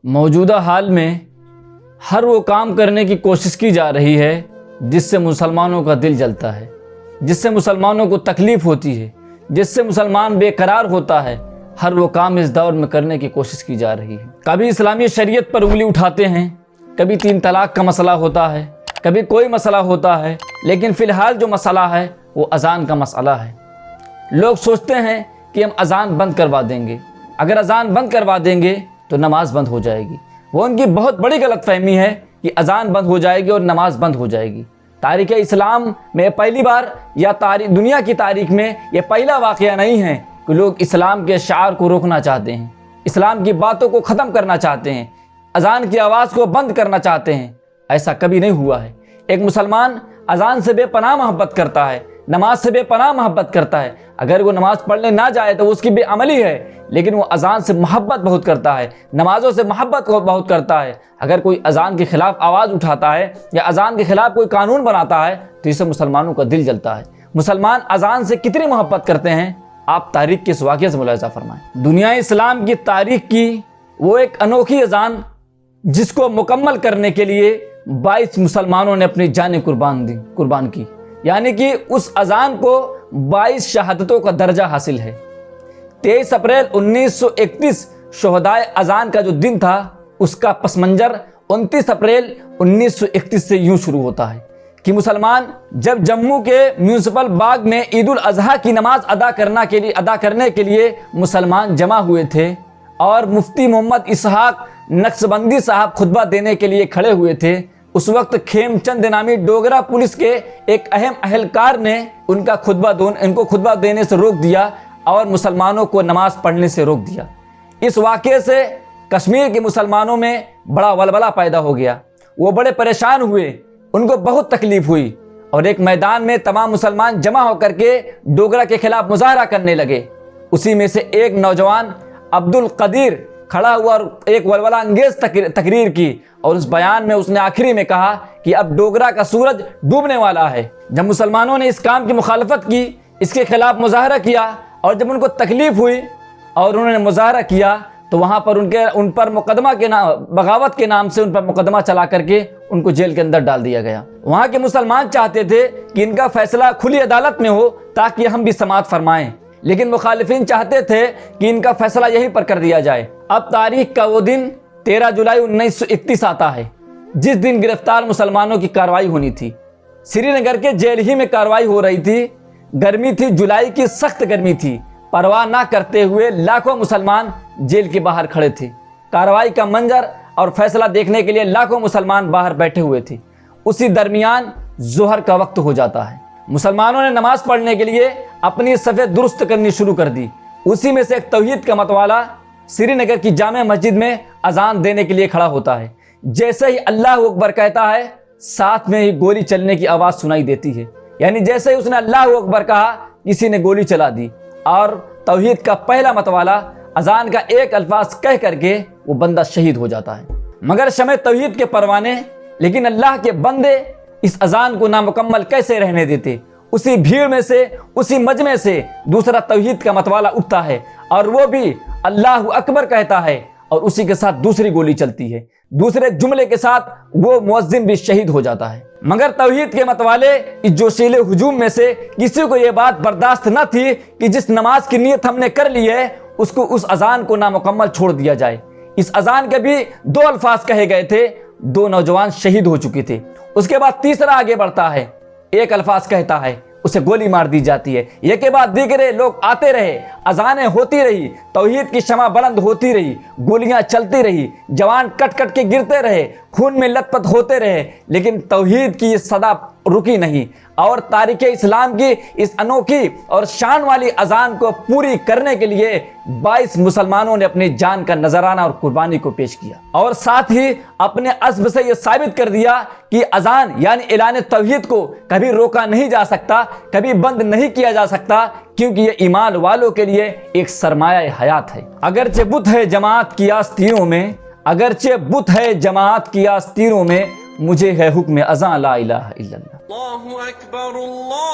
موجودہ حال میں ہر وہ کام کرنے کی کوشش کی جا رہی ہے جس سے مسلمانوں کا دل جلتا ہے، جس سے مسلمانوں کو تکلیف ہوتی ہے، جس سے مسلمان بے قرار ہوتا ہے۔ ہر وہ کام اس دور میں کرنے کی کوشش کی جا رہی ہے۔ کبھی اسلامی شریعت پر انگلی اٹھاتے ہیں، کبھی 3 طلاق کا مسئلہ ہوتا ہے، کبھی کوئی مسئلہ ہوتا ہے، لیکن فی الحال جو مسئلہ ہے وہ اذان کا مسئلہ ہے۔ لوگ سوچتے ہیں کہ ہم اذان بند کروا دیں گے، اگر اذان بند کروا دیں گے تو نماز بند ہو جائے گی۔ وہ ان کی بہت بڑی غلط فہمی ہے کہ اذان بند ہو جائے گی اور نماز بند ہو جائے گی۔ تاریخ اسلام میں پہلی بار یا دنیا کی تاریخ میں یہ پہلا واقعہ نہیں ہے کہ لوگ اسلام کے شعار کو روکنا چاہتے ہیں، اسلام کی باتوں کو ختم کرنا چاہتے ہیں، اذان کی آواز کو بند کرنا چاہتے ہیں۔ ایسا کبھی نہیں ہوا ہے۔ ایک مسلمان اذان سے بے پناہ محبت کرتا ہے، نماز سے بے پناہ محبت کرتا ہے۔ اگر وہ نماز پڑھنے نہ جائے تو اس کی بے عملی ہے، لیکن وہ اذان سے محبت بہت کرتا ہے، نمازوں سے محبت بہت کرتا ہے۔ اگر کوئی اذان کے خلاف آواز اٹھاتا ہے یا اذان کے خلاف کوئی قانون بناتا ہے تو اس سے مسلمانوں کا دل جلتا ہے۔ مسلمان اذان سے کتنی محبت کرتے ہیں آپ تاریخ کے اس واقعے سے ملاحظہ فرمائیں۔ دنیا اسلام کی تاریخ کی وہ ایک انوکھی اذان جس کو مکمل کرنے کے لیے 22 مسلمانوں نے اپنی جانیں قربان کی، یعنی کہ اس اذان کو 22 شہادتوں کا درجہ حاصل ہے۔ 23 اپریل 1931 شہدائے اذان کا جو دن تھا اس کا پس منظر 29 اپریل 1931 سے یوں شروع ہوتا ہے کہ مسلمان جب جموں کے میونسپل باغ میں عید الاضحیٰ کی نماز ادا کرنے کے لیے مسلمان جمع ہوئے تھے اور مفتی محمد اسحاق نقشبندی صاحب خطبہ دینے کے لیے کھڑے ہوئے تھے، اس وقت کھیم چند نامی ڈوگرا پولیس کے ایک اہم اہلکار نے ان کو خطبہ دینے سے روک دیا اور مسلمانوں کو نماز پڑھنے سے روک دیا۔ اس واقعے سے کشمیر کے مسلمانوں میں بڑا ولولہ پیدا ہو گیا، وہ بڑے پریشان ہوئے، ان کو بہت تکلیف ہوئی اور ایک میدان میں تمام مسلمان جمع ہو کر کے ڈوگرا کے خلاف مظاہرہ کرنے لگے۔ اسی میں سے ایک نوجوان عبد القدیر کھڑا ہوا اور ایک ولولہ انگیز تقریر کی، اور اس بیان میں اس نے آخری میں کہا کہ اب ڈوگرا کا سورج ڈوبنے والا ہے۔ جب مسلمانوں نے اس کام کی مخالفت کی، اس کے خلاف مظاہرہ کیا، اور جب ان کو تکلیف ہوئی اور انہوں نے مظاہرہ کیا تو وہاں پر ان پر بغاوت کے نام سے ان پر مقدمہ چلا کر کے ان کو جیل کے اندر ڈال دیا گیا۔ وہاں کے مسلمان چاہتے تھے کہ ان کا فیصلہ کھلی عدالت میں ہو تاکہ ہم بھی سماعت فرمائیں، لیکن مخالفین چاہتے تھے کہ ان کا فیصلہ یہیں پر کر دیا جائے۔ اب تاریخ کا وہ دن 13 جولائی 1931 آتا ہے جس دن گرفتار مسلمانوں کی کارروائی ہونی تھی۔ سری نگر کے جیل ہی میں کارروائی ہو رہی تھی، گرمی تھی، جولائی کی سخت گرمی تھی، پرواہ نہ کرتے ہوئے لاکھوں مسلمان جیل کے باہر کھڑے تھے۔ کارروائی کا منظر اور فیصلہ دیکھنے کے لیے لاکھوں مسلمان باہر بیٹھے ہوئے تھے۔ اسی درمیان ظہر کا وقت ہو جاتا ہے۔ مسلمانوں نے نماز پڑھنے کے لیے اپنی صفیں درست کرنی شروع کر دی۔ اسی میں سے ایک توحید کا متوالا سری نگر کی جامع مسجد میں اذان دینے کے لیے کھڑا ہوتا ہے۔ جیسے ہی اللہ اکبر کہتا ہے ساتھ میں ہی گولی چلنے کی آواز سنائی دیتی ہے، یعنی جیسے ہی اس نے اللہ اکبر کہا کسی نے گولی چلا دی، اور توحید کا پہلا متوالا اذان کا ایک الفاظ کہہ کر کے وہ بندہ شہید ہو جاتا ہے۔ مگر شمع توحید کے پروانے، لیکن اللہ کے بندے اس اذان کو نامکمل کیسے رہنے دیتے؟ اسی بھیڑ میں سے، اسی مجمع سے دوسرا توحید کا متوالا اٹھتا ہے اور وہ بھی اللہ اکبر کہتا ہے، اور اسی کے ساتھ دوسری گولی چلتی ہے، دوسرے جملے کے ساتھ وہ مؤذن بھی شہید ہو جاتا ہے۔ مگر توحید کے متوالے اس جوشیلے ہجوم میں سے کسی کو یہ بات برداشت نہ تھی کہ جس نماز کی نیت ہم نے کر لی ہے اس اذان کو نامکمل چھوڑ دیا جائے۔ اس اذان کے بھی 2 الفاظ کہے گئے تھے، 2 نوجوان شہید ہو چکے تھے۔ اس کے بعد تیسرا آگے بڑھتا ہے، ایک الفاظ کہتا ہے، اسے گولی مار دی جاتی ہے۔ یہ کے بعد دیگرے لوگ آتے رہے، اذانیں ہوتی رہی، توحید کی شمع بلند ہوتی رہی، گولیاں چلتی رہی، جوان کٹ کٹ کے گرتے رہے، خون میں لت پت ہوتے رہے، لیکن توحید کی یہ صدا رکی نہیں، اور تاریخ اسلام کی اس انوکھی اور شان والی اذان کو پوری کرنے کے لیے 22 مسلمانوں نے اپنی جان کا نذرانہ اور قربانی کو پیش کیا، اور ساتھ ہی اپنے عزم سے یہ ثابت کر دیا کہ اذان یعنی اعلان توحید کو کبھی روکا نہیں جا سکتا، کبھی بند نہیں کیا جا سکتا، کیونکہ یہ ایمان والوں کے لیے ایک سرمایہ حیات ہے۔ اگرچہ بت ہے جماعت کی آستینوں میں، اگرچہ بت ہے جماعت کی آستینوں میں، مجھے ہے حکم اذان لا الہ الا اللہ۔ اللہ اکبر اللہ